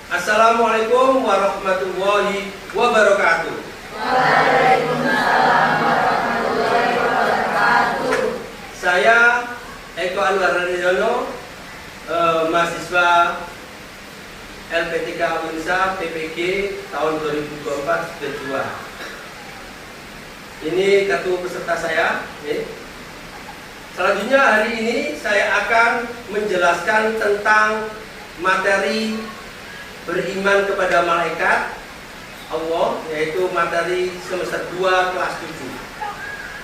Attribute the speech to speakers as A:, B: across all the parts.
A: Assalamualaikum warahmatullahi wabarakatuh.
B: Waalaikumsalam warahmatullahi wabarakatuh.
A: Saya Eko Anwar Radiono, mahasiswa LPTK Unsa PPG tahun 2024-2022. Ini kartu peserta saya. Selanjutnya hari ini saya akan menjelaskan tentang materi beriman kepada malaikat Allah, yaitu materi semester 2 kelas 7.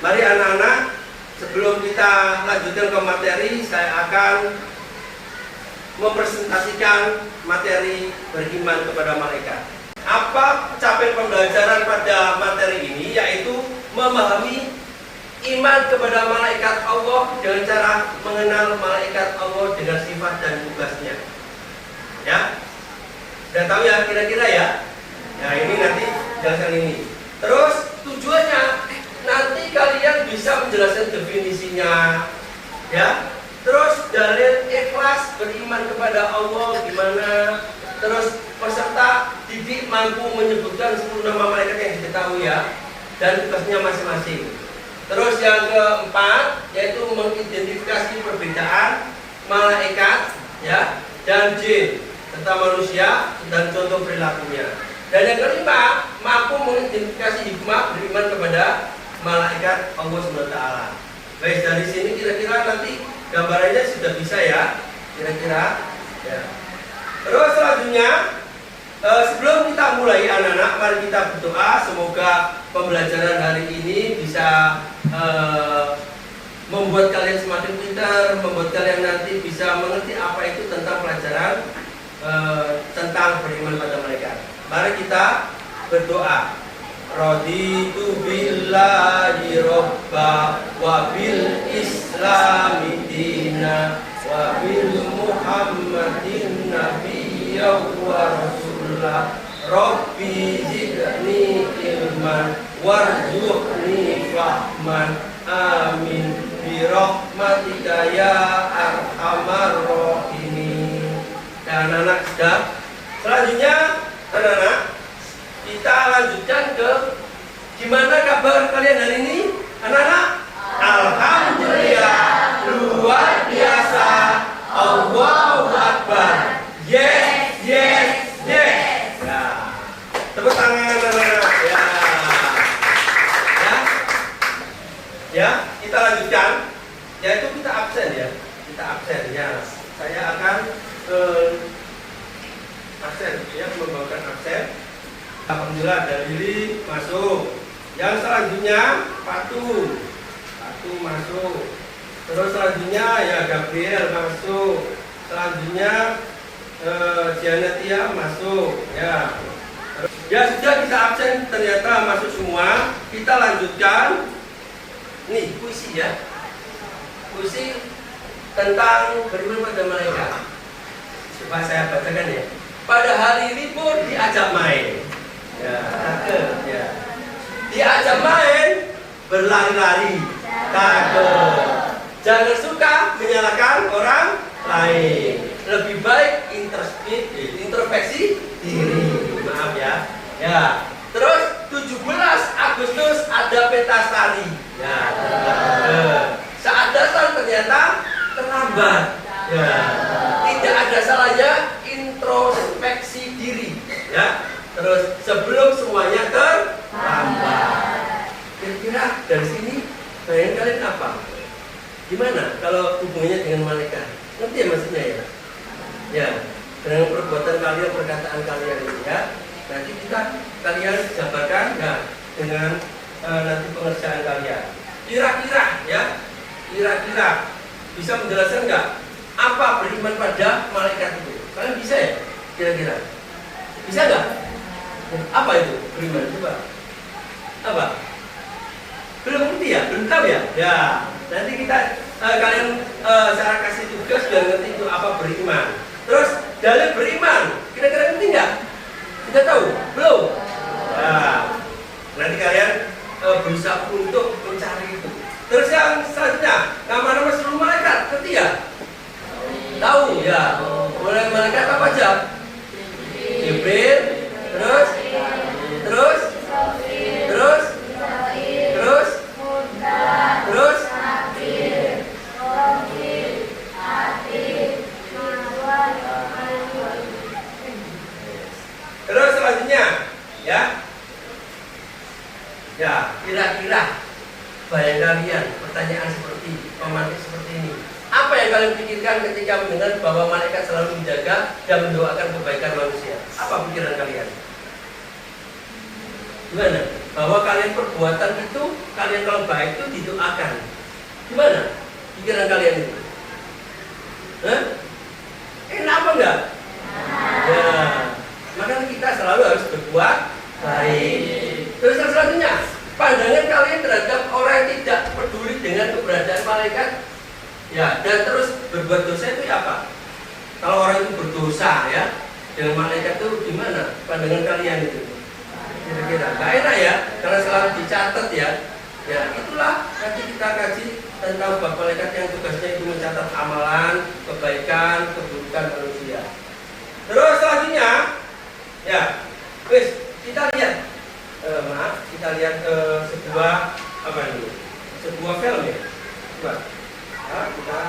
A: Mari anak-anak, sebelum kita lanjutkan ke materi, saya akan mempresentasikan materi beriman kepada malaikat. Apa capaian pembelajaran pada materi ini? Yaitu memahami iman kepada malaikat Allah dengan cara mengenal malaikat Allah dengan sifat dan tugasnya. Ya, sudah tahu ya kira-kira ya? Nah ini nanti jelaskan ini. Terus tujuannya nanti kalian bisa menjelaskan definisinya, ya. Terus dalil ikhlas beriman kepada Allah gimana? Terus peserta didik mampu menyebutkan 10 nama malaikat yang diketahui ya, dan tugasnya masing-masing. Terus yang keempat yaitu mengidentifikasi perbedaan malaikat ya dan jin serta manusia dan contoh perilakunya. Dan yang kelima, mampu mengidentifikasi hikmah beriman kepada malaikat Allah SWT. Baik, dari sini kira-kira nanti gambarannya sudah bisa ya, kira-kira. Ya. Terus selanjutnya, sebelum kita mulai anak-anak, mari kita berdoa semoga pembelajaran hari ini bisa membuat kalian semakin pintar, membuat kalian nanti bisa mengerti apa itu tentang pelajaran tentang beriman pada malaikat. Mari kita berdoa. Raditu billahi robba wa bil islami dina wa bil muhammadin nabiyya wa rasulah. Rabbi zidni ilman warzuqni fahman. Amin bi rahmatika ya arhamar rahimin. Dan anak-anak sudah. Selanjutnya anak-anak, kita lanjutkan ke gimana kabar kalian hari ini? Anak-anak, alhamdulillah, luar biasa. Allahu Akbar. Yes, yes, yes. Nah, tepuk tangan anak-anak. Ya. Ya. Ya, kita lanjutkan. Yaitu kita absen ya. Kita absen ya. Saya akan absen ya, membawakan absen. Alhamdulillah dari masuk. Yang selanjutnya Patu masuk. Terus selanjutnya ya Gabriel masuk. Selanjutnya Janetia masuk ya. Ya sudah, kita absen ternyata masuk semua. Kita lanjutkan. Nih puisi ya. Puisi tentang beriman pada malaikat. Coba saya bacakan ya. Pada hari libur diajak main. Ya, ya. Diajak main, berlari-lari, takut. Jangan suka menyalahkan orang lain. Lebih baik introspeksi diri. Maaf ya. Ya. Terus 17 Agustus ada pentas tari. Ya. Saat datang ternyata terlambat. Ya. Tidak ada salahnya introspeksi diri. Ya. Terus sebelum semuanya terlambat. Kira-kira dari sini bayangan kalian apa? Gimana kalau hubungannya dengan malaikat? Ngerti ya maksudnya ya? Ya, dengan perbuatan kalian, perkataan kalian ini ya. Nanti kalian jabarkan ya dengan nanti pengerjaan kalian. Kira-kira ya, kira-kira bisa menjelaskan nggak apa beriman pada malaikat itu? Kalian bisa ya? Kira-kira bisa nggak? Apa itu beriman? Coba. Apa? Belum ngerti ya? Belum tahu ya? Ya. Nanti kita kalian saya kasih tugas biar ngerti itu apa beriman. Terus dalil beriman. Kira-kira ngerti nggak? Sudah tahu? Belum? Ya. Nanti kalian berusaha untuk mencari itu. Terus yang selanjutnya, nama-nama seluruh malaikat, ngerti ya? Tahu ya. Mulai malaikat apa aja? seperti ini. Apa yang kalian pikirkan ketika mendengar bahwa malaikat selalu menjaga dan mendoakan kebaikan manusia? Apa pikiran kalian? Gimana? Bahwa kalian perbuatan itu, kalian kalau baik itu didoakan. Gimana pikiran kalian itu? Hah? Enak apa enggak? Ya, makanya kita selalu harus berbuat baik. Terus yang selanjutnya, pandangan kalian terhadap orang yang tidak peduli dengan keberadaan malaikat, ya, dan terus berbuat dosa itu apa? Kalau orang itu berdosa ya dengan malaikat itu gimana pandangan kalian itu? Kira-kira gak enak ya, karena selalu dicatat ya. Ya itulah nanti kita kaji tentang bab malaikat yang tugasnya itu mencatat amalan, kebaikan, keburukan manusia. Terus selanjutnya, ya, kita lihat, kita lihat sebuah apa ini? Sebuah film ya. Coba, ya, kita.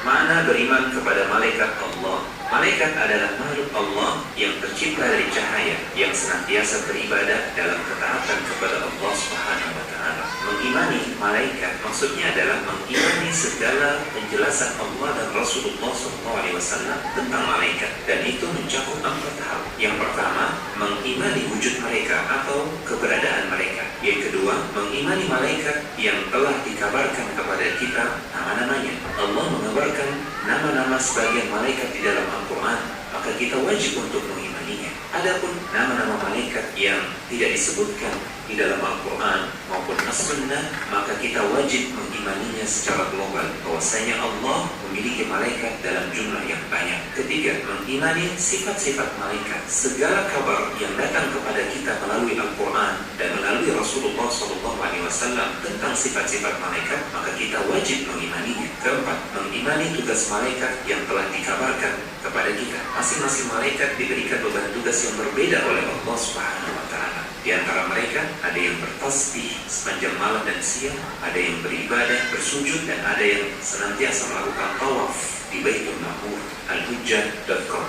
C: Makna beriman kepada malaikat Allah. Malaikat adalah makhluk Allah yang tercipta dari cahaya, yang senantiasa beribadah dalam ketaatan kepada Allah Subhanahu wa Ta'ala. Mengimani malaikat maksudnya adalah mengimani segala penjelasan Allah dan Rasulullah SAW tentang malaikat, dan itu mencakup 4 hal. Yang pertama, mengimani wujud mereka atau keberadaan mereka. Yang kedua, mengimani malaikat yang telah dikabarkan kepada kita nama-namanya. Allah mengabarkan nama-nama sebagian malaikat di dalam Al-Quran, maka kita wajib untuk mengimaninya. Adapun nama-nama malaikat yang tidak disebutkan di dalam Al-Quran maupun As-Sunnah, maka kita wajib mengimaninya secara global, bahwasanya Allah memiliki malaikat dalam jumlah yang banyak. Ketiga, mengimani sifat-sifat malaikat. Segala kabar yang datang kepada kita melalui Al-Quran dan melalui Rasulullah SAW tentang sifat-sifat malaikat, maka kita wajib mengimaninya. Keempat, mengimani tugas malaikat yang telah dikabarkan kepada kita. Masing-masing malaikat diberikan beban tugas yang berbeda oleh Allah Subhanahu wa Ta'ala. Di antara mereka ada yang bertasbih sepanjang malam dan siang, ada yang beribadah, bersujud, dan ada yang senantiasa melakukan tawaf di Baitul Ma'mur. Al-Hujjah.com.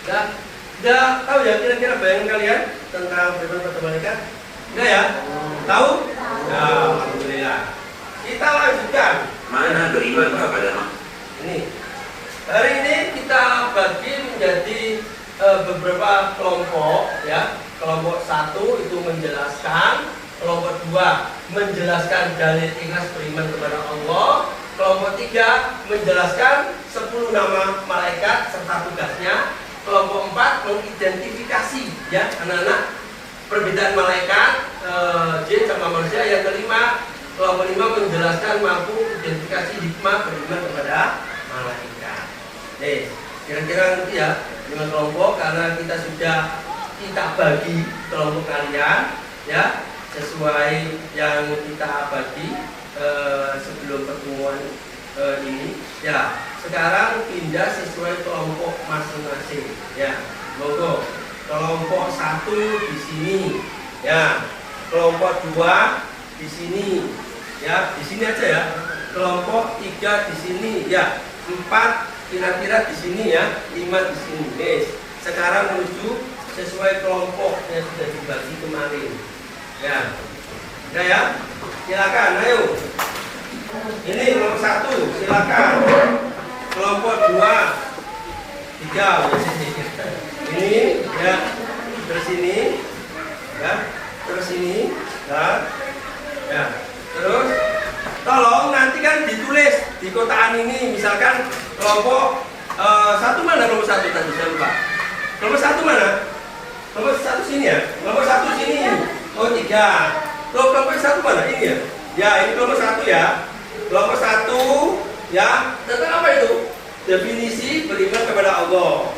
A: Udah tahu ya kira-kira bayangan kalian tentang beriman kepada malaikat? Enggak ya? Tahu? Ya, alhamdulillah. Kita lanjutkan.
C: Mana beriman kepada
A: Ini. Hari ini kita bagi menjadi beberapa kelompok ya. Kelompok 1 itu menjelaskan, kelompok 2 menjelaskan dalil ikhlas beriman kepada Allah, kelompok 3 menjelaskan 10 nama malaikat serta tugasnya, kelompok 4 mengidentifikasi ya anak-anak perbedaan malaikat jin sama manusia. Yang kelima, kelompok 5 menjelaskan mampu identifikasi hikmah beriman kepada malaikat. Kira-kira nanti ya 5 kelompok, karena kita bagi kelompok kalian ya sesuai yang kita bagi sebelum pertemuan ini ya. Sekarang pindah sesuai kelompok masing-masing ya. Monggo. Kelompok 1 di sini ya, kelompok 2 di sini ya, di sini aja ya. Kelompok 3 di sini ya, 4 kira-kira di sini ya, 5 di sini. Sekarang menuju sesuai kelompok yang sudah dibagi kemarin ya. Udah ya, silakan, ayo. Ini kelompok 1, silakan. Kelompok 2, 3 ini ya, terus ini ya, terus ini ya, terus tolong nanti kan ditulis di kotaan ini, misalkan kelompok 1 mana, kelompok 1 tadi saya lupa. Kelompok 1 mana? Kelompok 1 sini ya? Kelompok 1 sini. Oh 3. Kelompok 1 mana? Ini ya? Ya ini kelompok 1 ya. Kelompok 1 ya. Tentang apa itu? Definisi beriman kepada Allah.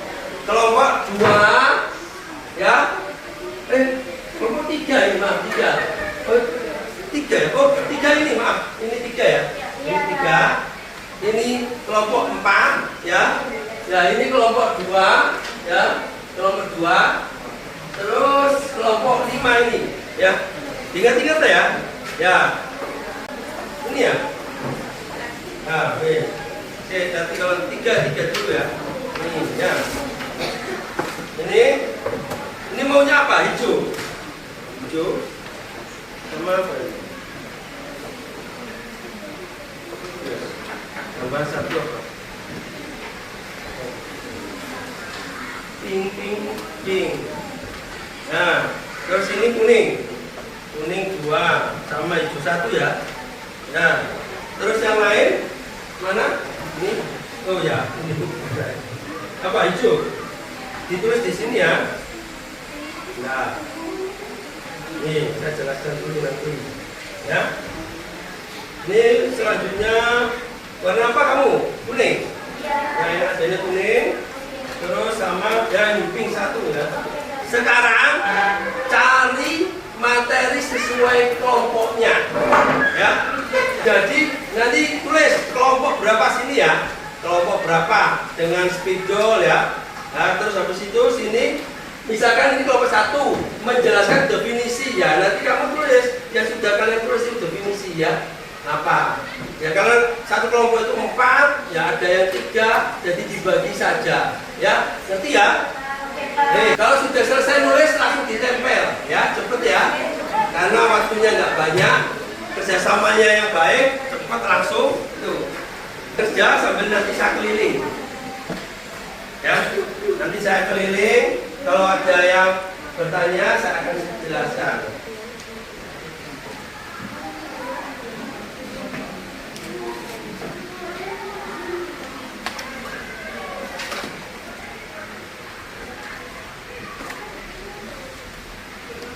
A: Kelompok 2 ya. Kelompok 3 ini, maaf 3. Oh 3 ya? Oh 3 ini, maaf. Ini 3 ya? Ini 3. Ini kelompok 4 ya. Ya ini kelompok 2 ya. Kelompok 2. Terus kelompok 5 ini ya. Ingat-ingat ya. Ya. Ini ya. Nah, nanti kalau 3 dulu ya. Ini ya. Ini maunya apa? Hijau. Hijau. Sama apa ini? Ya. Gambar satu apa? Pink, pink, pink. Nah, terus ini kuning. Kuning 2 sama hijau 1 ya. Nah, terus yang lain mana? Ini. Oh ya, ini apa hijau? Ditulis di sini ya. Nah, ini saya jelaskan dulu nanti. Ya. Ini selanjutnya warna apa kamu? Kuning. Nah, ini adanya kuning. Terus sama ya pink 1 ya. Sekarang cari materi sesuai kelompoknya. Ya. Jadi nanti tulis kelompok berapa sini ya. Kelompok berapa dengan spidol ya. Nah, terus habis itu sini misalkan ini kelompok 1 menjelaskan definisi ya. Nanti kamu tulis ya, sudah kalian tulis itu definisi ya. Apa? Ya kalau satu kelompok itu 4, ya ada yang 3, jadi dibagi saja. Ya, ngerti ya? Kalau sudah selesai nulis langsung ditempel ya, cepet ya. Karena waktunya nggak banyak, kerjasamanya yang baik, cepat langsung tuh. Kerja sambil nanti saya keliling. Ya, nanti saya keliling. Kalau ada yang bertanya, saya akan jelaskan.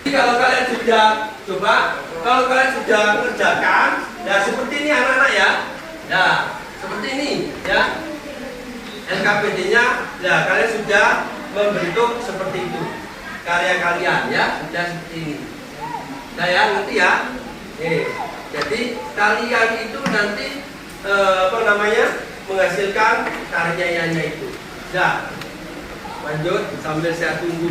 A: Kalau kalian sudah coba, kalau kalian sudah mengerjakan, ya seperti ini anak-anak ya, ya seperti ini ya, NKPD-nya, ya kalian sudah membentuk seperti itu karya kalian ya, sudah seperti ini. Nah ya, ngerti ya? Jadi kalian itu nanti menghasilkan karyanya itu. Nah, lanjut sambil saya tunggu.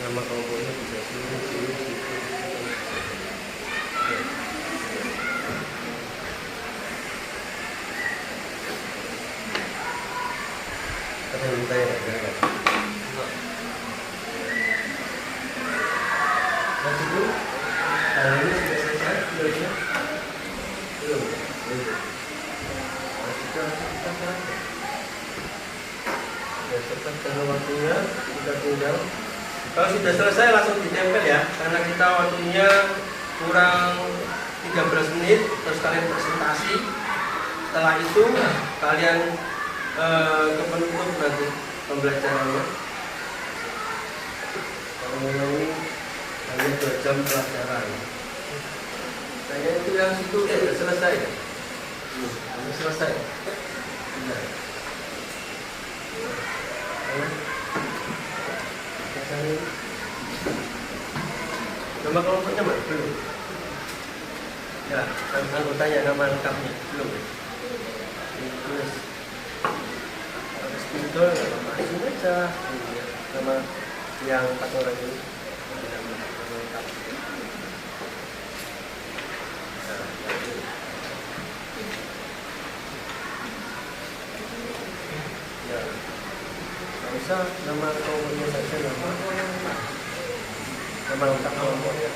A: Nama kelompoknya bisa waktunya sudah tinggal. Kalau sudah selesai langsung ditempel ya, karena kita waktunya kurang 13 menit, terus kalian presentasi. Setelah itu kalian ke penutup nanti pembelajarannya. Kalau ini hanya 2 jam pelajaran. Saya itu yang situ sudah selesai ya? Sudah selesai. Nah. Nama kelompoknya mana? Belum. Ya, anggotanya nama lengkapnya belum. Tulis. Ada spidol, nama asing aja. Nama yang 4 orang ini. Nama lengkap. Ya. Bisa nama kelompoknya saja, nama lengkap kelompoknya.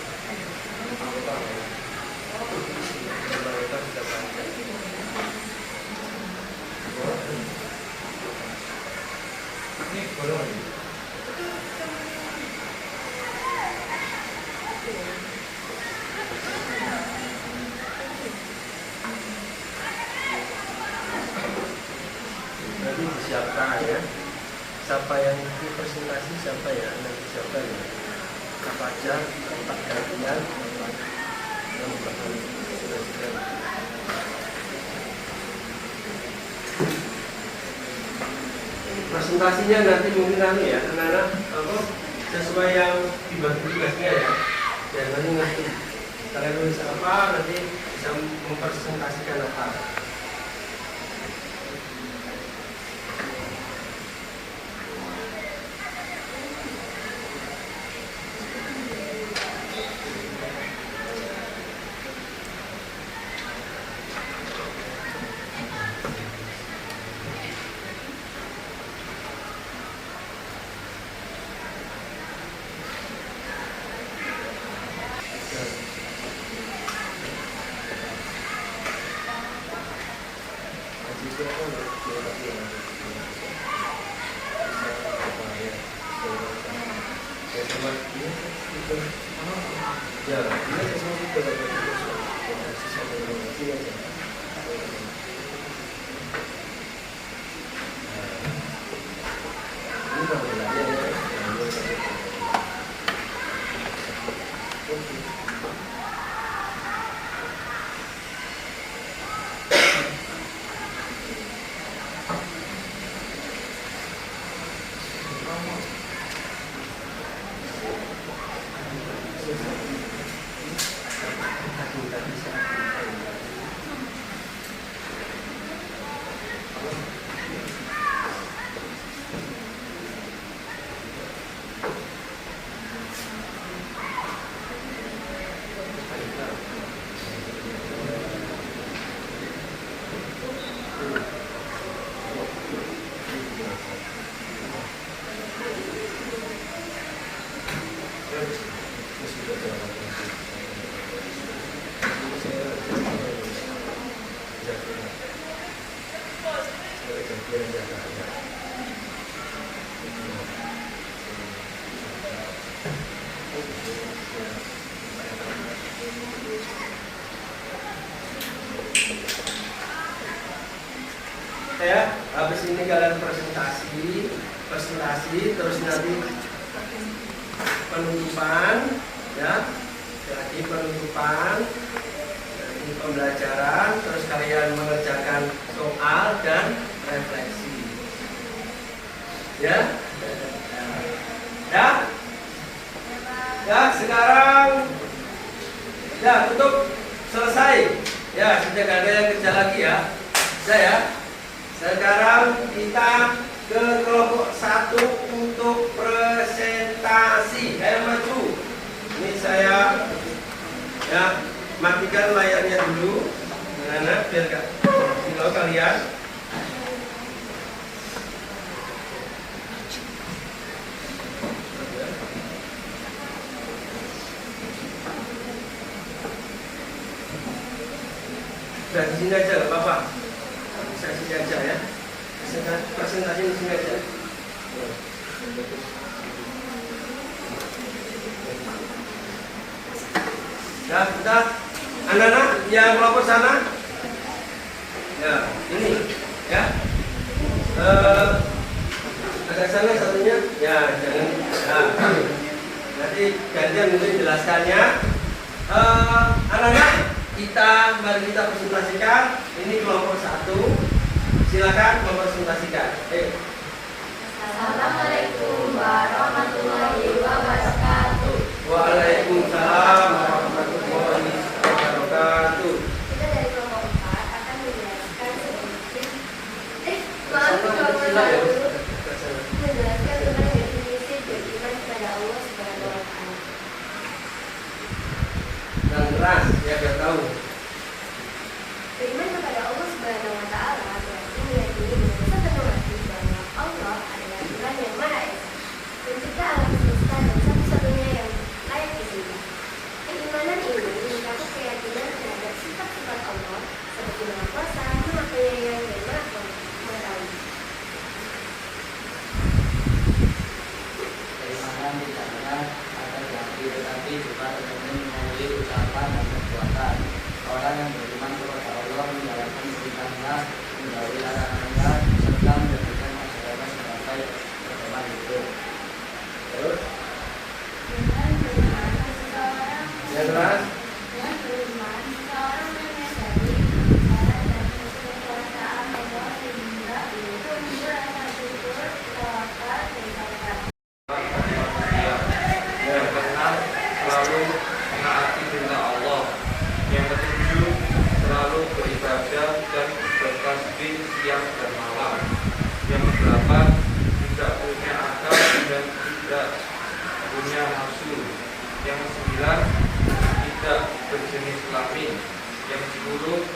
A: Nama lengkap bisa baca. Ini bolong. nanti disiapkan ya. Siapa yang presentasi, siapa ya, nanti siapa ya, apa aja tempat gantian yang bakal sudah. Presentasinya nanti mungkin ya anak-anak sesuai yang dibagi tugasnya ya. Dan nanti kalian tulis apa, nanti bisa mempresentasikan apa. Ya, habis ini kalian presentasi, terus nanti penutupan, ya, lagi penutupan, nanti pembelajaran, terus kalian mengerjakan soal dan refleksi, ya, ya, sekarang, ya, tutup, selesai, ya, sudah gak ada yang kerja lagi ya, ya. Sekarang kita ke kelompok 1 untuk presentasi. Ayo maju. Ini saya ya matikan layarnya dulu, karena biar gak silau kalian. Sudah di sini aja, gak apa-apa. Bisa sini aja ya. Presentasi di sini aja. Ya, kita anak-anak yang kelompok sana. Ya, ini ya. Agak sana satunya. Ya, jangan. Ya. Nanti gantian mungkin jelaskannya. Anak-anak, mari kita presentasikan. Ini kelompok 1. Silakan mempresentasikan.
B: Assalamualaikum warahmatullahi wabarakatuh.
A: Waalaikumsalam warahmatullahi wabarakatuh.
B: Kita dari kelompok 4 akan menjelaskan tentang definisi beriman kepada Allah Subhanahu wa Ta'ala.
A: Yang keras, ya biar tahu.
B: Beriman kepada Allah Subhanahu wa Ta'ala berarti meyakini dengan sepenuh hati bahwa Allah adalah Tuhan yang Maha Esa, pencipta alam semesta dan satu-satunya yang layak disembah. Keimanan ini mencakup keyakinan terhadap sifat-sifat Allah seperti Maha Kuasa, Maha Penyayang, dan Maha Mengetahui.
D: Keimanan tidak hanya ada di hati, tetapi juga terpenuhi melalui ucapan dan perbuatan. delapan tidak punya akal dan tidak punya nafsu. Yang 9 tidak berjenis kelamin. Yang 10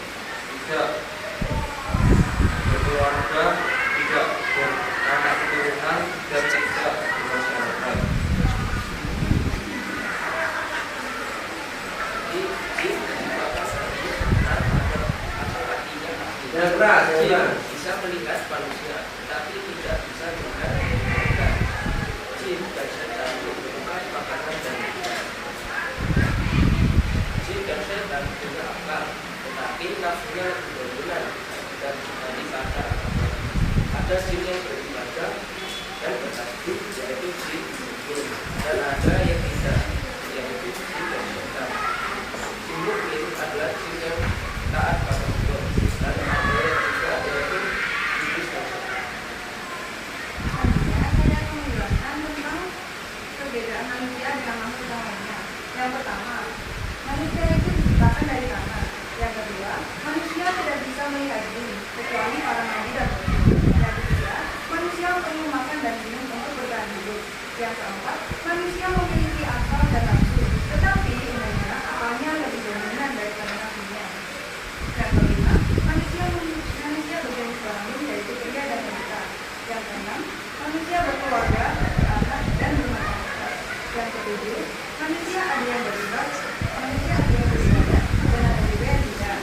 D: tidak berkeluarga, tidak beranak keturunan dan tidak bermasyarakat.
A: Yang keras,
E: bisa melihat manusia, tetapi tidak bisa melihat mereka. Jin dan setan menemukan makanan dan minuman. Jin dan setan punya akal, tetapi nafsunya lebih dominan dan daripada akal. Ada jin yang beribadah dan bertasbih, yaitu jin mukmin, dan ada yang tidak, yaitu jin dan setan. Jin mukmin adalah jin yang taat pada Allah, dan ada yang tidak, yaitu iblis dan setan.
F: Saya akan menjelaskan tentang perbedaan manusia dengan makhluk yang lainnya. Yang pertama, manusia itu diciptakan dari tanah. Yang kedua, manusia tidak bisa melihat jin kecuali para nabi dan rasul. Yang ketiga, manusia perlu makan dan minum untuk bertahan hidup. Yang keempat, manusia memiliki akal dan nafsu, tetapi umumnya akalnya lebih dominan daripada nafsunya. Yang kelima, manusia berjenis kelamin yaitu pria dan wanita. Yang keenam, manusia berkeluarga, beranak dan bermasyarakat. Yang ketujuh, manusia ada yang beribadah, dan ada juga yang tidak.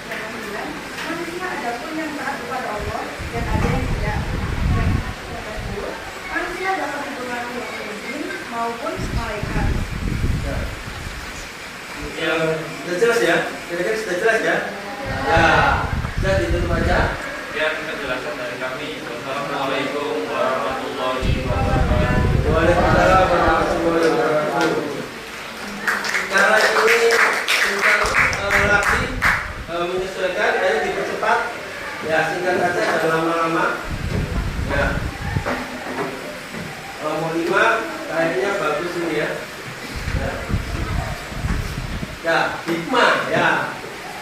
F: Yang kesembilan, manusia ada pun yang taat kepada Allah dan ada yang tidak. Yang ke-10, manusia dapat dipengaruhi oleh jin maupun malaikat.
A: Yang sudah jelas ya? Kira-kira sudah jelas ya? Ya, sudah ditutup aja.
D: Ya, kita jelaskan dari kami. Wassalamualaikum warahmatullahi wabarakatuh.
A: Waalaikumsalam warahmatullahi wabarakatuh. Cara ini tentang lagi menyesuaikan, ayo dipercepat. Ya, singkat saja, jangan lama-lama. Ya. Kalau mau 5, kayaknya bagus ini ya. Ya, hikmah ya.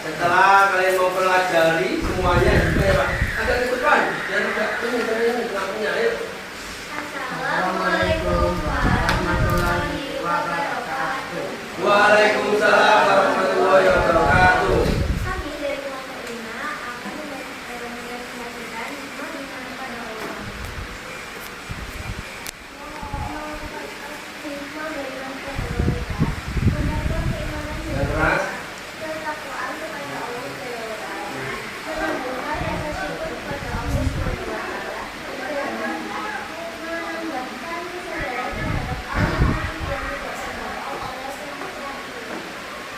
A: Setelah kalian mau pelajari semuanya, hikmah ya Pak. Agak ke depan, jangan tidak ini lampunya. Ayo.
B: Assalamualaikum warahmatullahi wabarakatuh.
A: Waalaikumsalam warahmatullahi wabarakatuh.
B: Kami dari kelompok 5 akan menyampaikan hikmah di hadapan Allah. Hikmah dari kelompok prioritas membangun keimanan
A: Yang keras.
B: ketakwaan kepada Allah Subhanahu wa Ta'ala, menambahkan rasa syukur kepada Allah Subhanahu wa Ta'ala, dan menambahkan kesadaran terhadap Allah yang tidak semua Allah Subhanahu wa Ta'ala.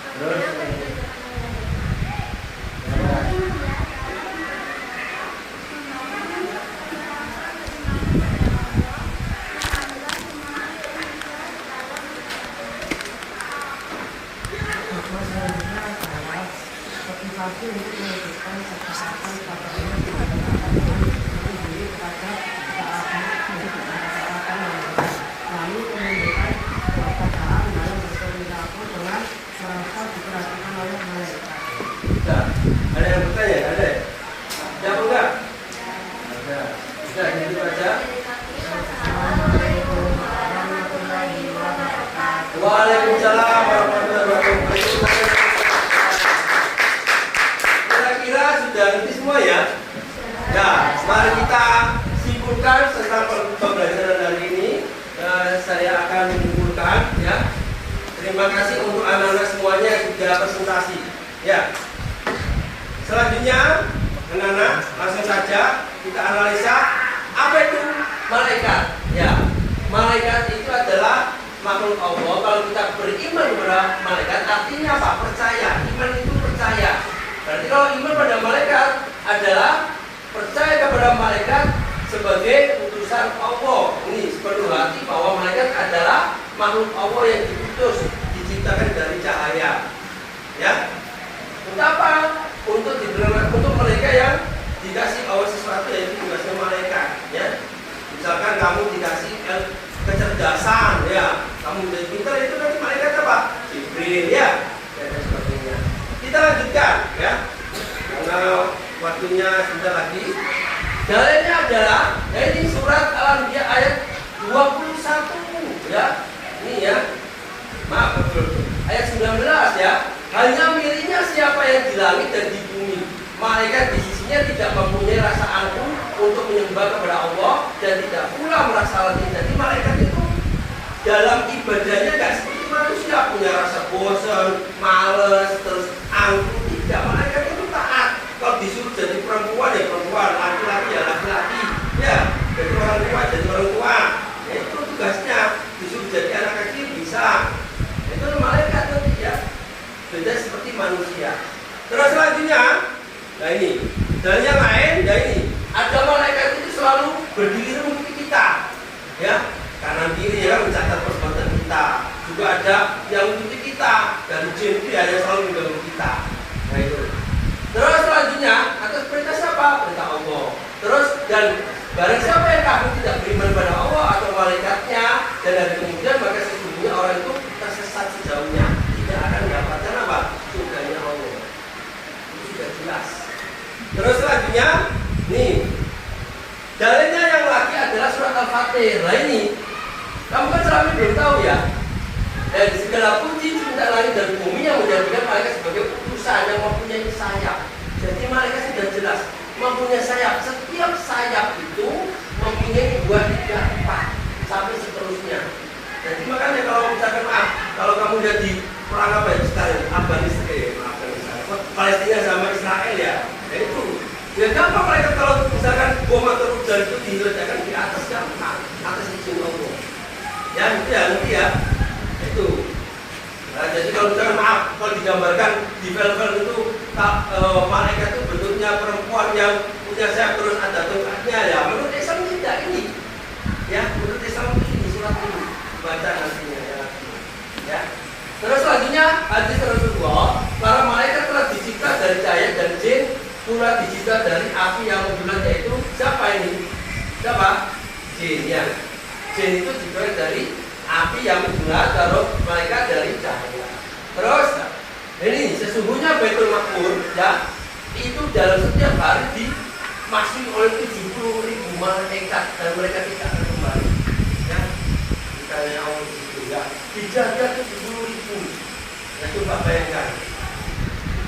G: motivasi untuk mewujudkan kesehatan pada anak kepada diri kepada ketaatan untuk ketaatan yang benar, lalu menunjukkan ketaatan dalam berperilaku dengan merasa diperhatikan oleh malaikat.
A: Sudah. Ada yang bertanya? Ada? Jawab enggak? Ada. Sudah, itu aja.
B: Assalamualaikum warahmatullahi wabarakatuh.
A: Waalaikumsalam warahmatullahi wabarakatuh. Kira-kira sudah ngerti semua ya? Ya, mari kita simpulkan tentang pembelajaran hari ini. Saya akan menyimpulkan ya. Terima kasih untuk anak-anak semuanya yang sudah presentasi. Ya. Selanjutnya, anak-anak langsung saja kita analisa apa itu malaikat. Ya, malaikat itu adalah makhluk Allah. Kalau kita beriman kepada malaikat, artinya apa? Percaya. Iman itu percaya. Berarti kalau iman pada malaikat adalah percaya kepada malaikat sebagai utusan Allah. Ini sepenuh hati bahwa malaikat adalah makhluk Allah yang diutus, diciptakan dari cahaya. Ya. Untuk apa? Untuk mereka yang dikasih Allah sesuatu, yaitu tugasnya malaikat. Ya. Misalkan kamu dikasih kecerdasan, ya, kamu menjadi pintar, itu nanti malaikat apa? Jibril, ya, dan sebagainya. Kita lanjutkan, ya, karena waktunya sudah lagi. Dalilnya adalah, yaitu menyembah kepada Allah dan tidak pula merasa letih. Jadi malaikat itu dalam ibadahnya nggak seperti manusia punya rasa bosan, males, terus angkuh. Tidak, malaikat itu taat. Kalau disuruh jadi perempuan ya perempuan, laki-laki ya laki-laki, ya jadi orang tua jadi orang tua. Ya, itu tugasnya. Disuruh jadi anak kecil bisa. Itu malaikat itu ya. Beda seperti manusia. Terus selanjutnya, nah ini dan yang lain, ya ini ada malaikat itu selalu berdiri mengikuti kita, ya kanan kiri ya mencatat perbuatan kita. Juga ada yang mengikuti kita dari jin itu ya yang selalu mengganggu kita. Nah itu. Terus selanjutnya atas perintah siapa? Perintah Allah. Terus dan barang siapa yang kafir tidak beriman pada Allah atau malaikatnya dan dari kemudian maka sesungguhnya orang itu tersesat sejauhnya, tidak akan mendapatkan apa? Surganya Allah. Itu sudah jelas. Terus selanjutnya, nih dalilnya yang lagi adalah surat Al-Fatih. Nah ini, kamu kan selama ini belum tahu ya. Dan segala puji cinta langit dan bumi yang menjadikan malaikat sebagai utusan yang mempunyai sayap. Jadi malaikat sudah jelas mempunyai sayap. Setiap sayap itu mempunyai 2, 3, 4 sampai seterusnya. Jadi makanya kalau misalkan kalau kamu lihat di perang apa ya sekarang Afghanistan, Palestina sama Israel ya, itu ya gampang mereka kalau misalkan bom atau rudal itu diledakan di atas gampang, atas izin Allah. Ya itu ya nanti ya itu. Nah, jadi kalau misalkan kalau digambarkan di film-film itu malaikat itu bentuknya perempuan yang punya sayap terus ada tongkatnya ya. Menurut Islam tidak ini. Ya menurut Islam ini surat ini baca nantinya ya. Terus selanjutnya hadis Rasulullah, para malaikat telah dicipta dari cahaya dan jin pula dicipta dari api yang membulat, yaitu siapa ini? Siapa? Jin ya. Jin itu dibuat dari api yang membulat, taruh malaikat dari cahaya. Terus ini sesungguhnya Baitul Maqmur ya itu dalam setiap hari dimasuki oleh 70.000 malaikat dan mereka tidak akan kembali. Ya, misalnya Allah itu ya dijaga 70.000. Ya coba bayangkan.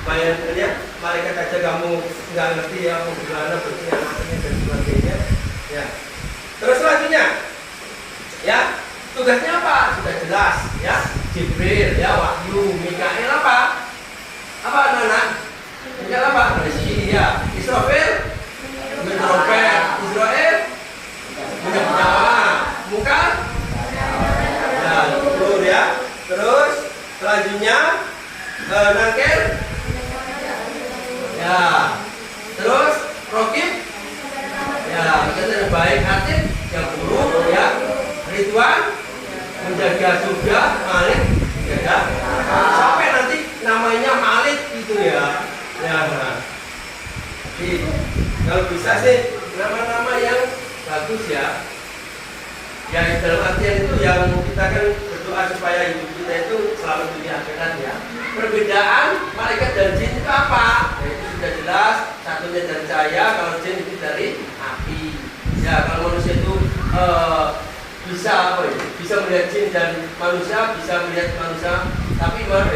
A: Bayangkan ya, malaikat aja kamu nggak ngerti ya bagaimana bentuknya matanya dan sebagainya. Ya. Terus selanjutnya, ya tugasnya apa? Sudah jelas ya. Jibril ya, Wahyu, Mikail apa? Apa anak-anak? Mikail apa? Rizki ya. Israfil, Israel, menyawa, muka, ya, telur ya. Terus selanjutnya nangkel, ya. Terus Rokib, ya. Yang baik, Atid, yang buruk ya. Ridwan, menjaga surga, Malik, ya. Sampai nanti namanya Malik itu ya. Ya. Jadi, kalau bisa sih nama-nama yang bagus ya. Yang dalam artian itu yang kita kan berdoa supaya hidup kita itu selalu dunia akhirat ya. Perbedaan malaikat dan jin itu apa? Ya, itu sudah jelas. Satunya dari cahaya, kalau jin itu dari api. Ya, kalau manusia itu bisa apa ya? Bisa melihat jin dan manusia, bisa melihat manusia. Tapi maaf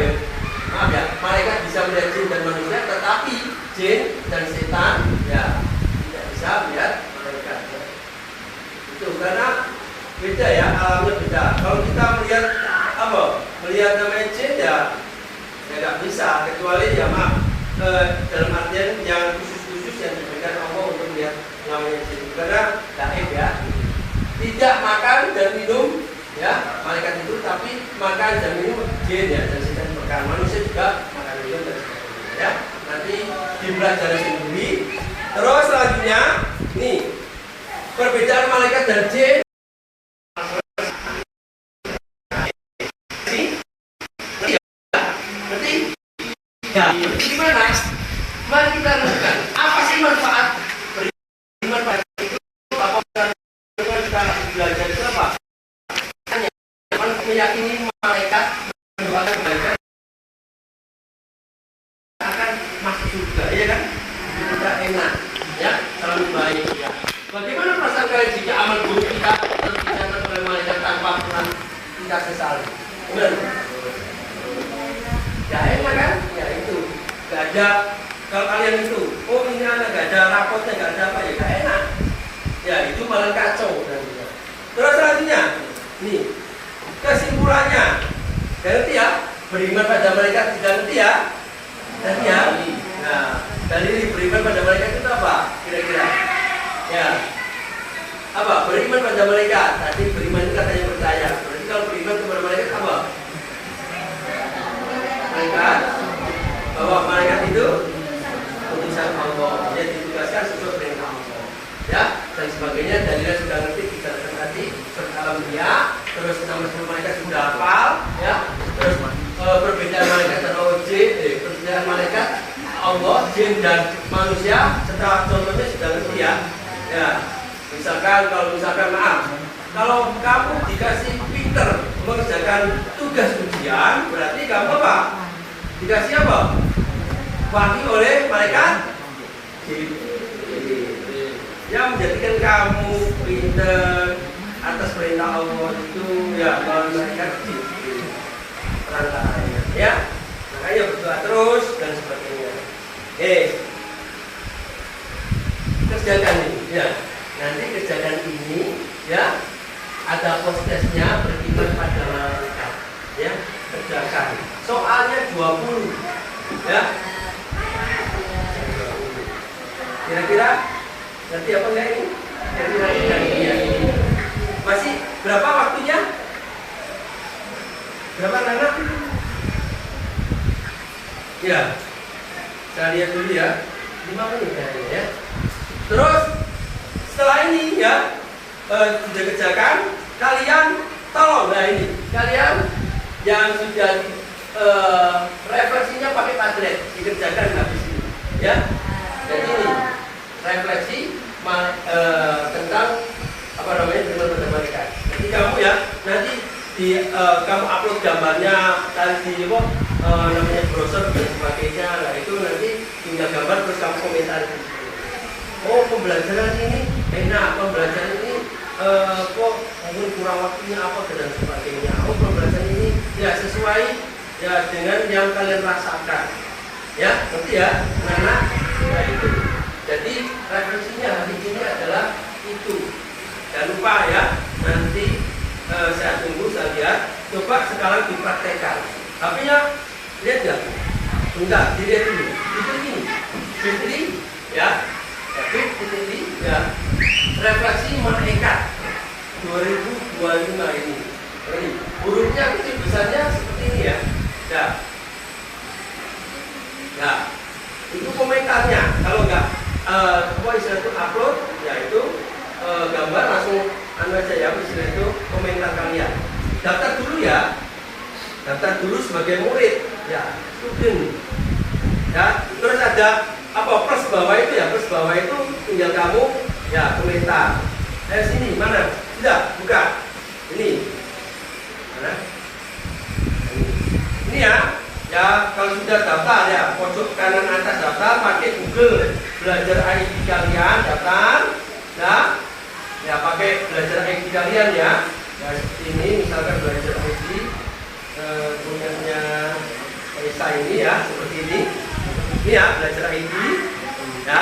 A: ya, malaikat bisa melihat jin dan manusia, tetapi jin dan setan ya tidak bisa melihat malaikat. Itu karena beda ya, alamnya beda. Kalau kita melihat apa? Melihat namanya jin ya nggak bisa, kecuali ya maaf dalam artian yang khusus-khusus yang diberikan Allah untuk melihat namanya jin. Karena gaib ya, tidak makan dan minum ya malaikat itu, tapi makan dan minum jin ya dan setan makan. Manusia juga makan minum dan sebagainya ya. Nanti dipelajari sendiri. Terus selanjutnya nih perbedaan malaikat dan jin. Ya, gimana? Mari kita renungkan. Apa sih manfaat beriman pada itu? Apa kita belajar itu apa? Hanya meyakini malaikat, mendoakan malaikat akan masuk surga, ya kan? Kita enak, ya, selalu baik. Ya. Bagaimana perasaan kalian jika amal buruk kita tercatat oleh malaikat tanpa pernah kita sesali? Benar? Ya enak kan? Ya itu gak ada. Kalau kalian itu, oh ini anak gak ada rapotnya, gak ada apa ya, gak enak. malah kacau nantinya. Terus selanjutnya, nih kesimpulannya, ngerti ya? Beriman pada malaikat tidak ngerti ya? Tadi ya. Nah, dari beriman pada malaikat itu apa? Kira-kira? Ya. Apa? Beriman pada malaikat. Tadi beriman itu katanya percaya. Berarti kalau beriman kepada malaikat apa? Malaikat. Bahwa malaikat itu utusan Allah. Dia ditugaskan sesuai perintah Allah. Ya, dan sebagainya. Dalilnya sudah ngerti, bicarakan tadi. Alam dia. Terus nama-nama malaikat sudah hafal. Ya. Terus perbedaan malaikat dan perbedaan malaikat Allah, jin dan manusia. Setelah contohnya sudah ngerti ya. Ya. Misalkan maaf, kalau kamu dikasih pinter mengerjakan tugas ujian, berarti kamu apa? Dikasih apa? Wahyu oleh malaikat yang menjadikan kamu pinter atas perintah Allah itu ya melalui malaikat perantaranya, ya. Makanya berdoa terus dan sebagainya. Kerjakan ini, ya. Nanti kerjakan ini, ya, ada prosesnya beriman pada malaikat, ya, kerjakan. Soalnya 20, ya. Kira-kira nanti apa enggak ini? Kira-kira ini. Masih berapa waktunya? Berapa anak? Ya, saya lihat dulu ya. 5 menit kayaknya ya. Terus setelah ini ya sudah kerjakan, kalian tolong, nah ini kalian yang sudah refleksinya pakai Padlet dikerjakan habis ini ya. Jadi ini refleksi tentang apa namanya beriman malaikat. Jadi kamu ya nanti kamu upload gambarnya tadi namanya browser dan sebagainya. Nah itu nanti tinggal gambar terus kamu komentar. Oh pembelajaran ini enak, pembelajaran ini kok mungkin kurang waktunya apa dan sebagainya. Oh pembelajaran ini ya sesuai ya dengan yang kalian rasakan. Ya, ngerti ya, anak-anak? Nah itu. Jadi refleksinya hari ini adalah itu. Jangan lupa ya, nanti saya tunggu, saya lihat. Coba sekarang dipraktekkan. Tapi ya, lihat ya. Enggak, dilihat dulu. Itu ini. Fitri, ya. Fitri, ya. Refleksi malaikat 2025 ini. Ini hurufnya kecil besarnya seperti ini ya. Ya. Nah, itu komentarnya. Kalau enggak, istilah itu upload, ya itu gambar langsung aja ya, istilah itu komentar kalian. Daftar dulu ya. Daftar dulu sebagai murid, ya, student. Ya, terus ada apa plus bawah itu ya, plus bawah itu tinggal kamu ya komentar. Sini mana? Sudah, buka. Ini. Mana? Ini ya. Ya, kalau sudah daftar ya, pojok kanan atas daftar, pakai Google belajar ID kalian, daftar. Nah, ya pakai belajar ID kalian ya. Ya seperti ini, misalkan belajar ID punyanya Esa ini ya, seperti ini. Ini ya, belajar ID. Ya,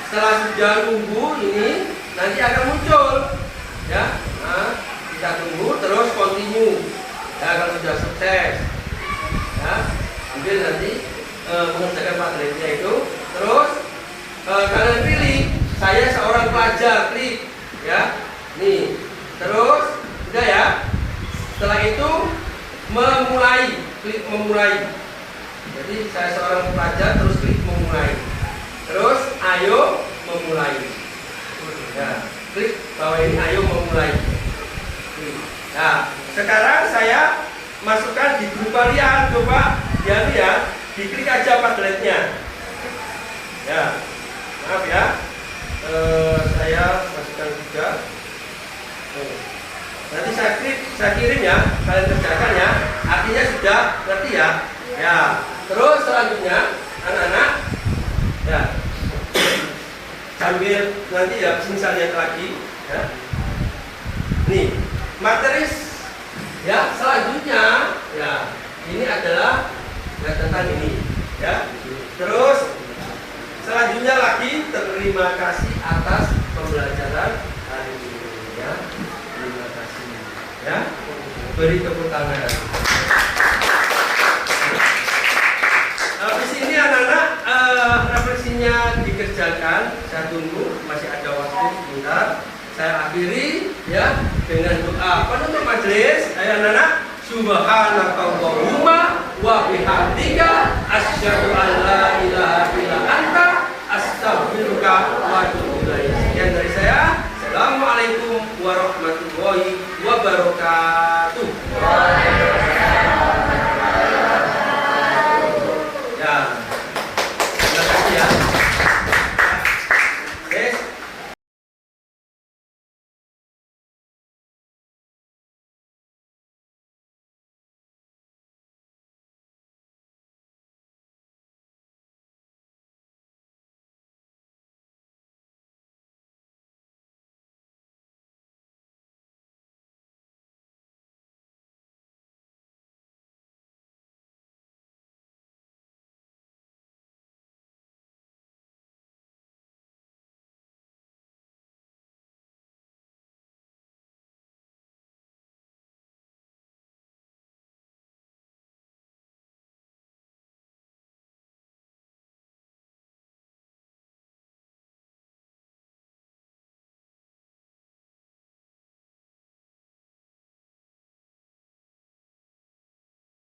A: setelah sudah tunggu ini, nanti akan muncul. Ya, nah, kita tunggu terus continue. Ya, kalau sudah sukses. Ya. Ambil nanti mengerjakan Padletnya itu, terus kalian pilih saya seorang pelajar, klik ya, nih, terus udah ya. Setelah itu memulai, klik memulai. Jadi saya seorang pelajar, terus klik memulai, terus ayo memulai. Ya, klik bawah ini ayo memulai. Nah, sekarang saya masukkan di grup kalian, coba ya, diklik aja Padletnya. Ya, maaf ya, saya masukkan juga. Nanti saya kirim ya, kalian kerjakan ya. Artinya sudah ngerti ya. Ya, terus selanjutnya anak-anak, ya, sambil nanti ya, saya lihat lagi. Ya. Nih, materi ya selanjutnya ya ini adalah ya, tentang ini ya. Terus selanjutnya lagi terima kasih atas pembelajaran hari ini. Beri tepuk tangan. Di sini anak-anak refleksinya dikerjakan. Saya tunggu, masih ada waktu sebentar. Saya akhiri ya dengan doa penutup majelis. Ayo anak-anak, subhanakallahumma wa bihamdika asyhadu an la ilaha illa anta astaghfiruka wa atubu ilaik. Sekian dari saya. Assalamualaikum warahmatullahi wabarakatuh.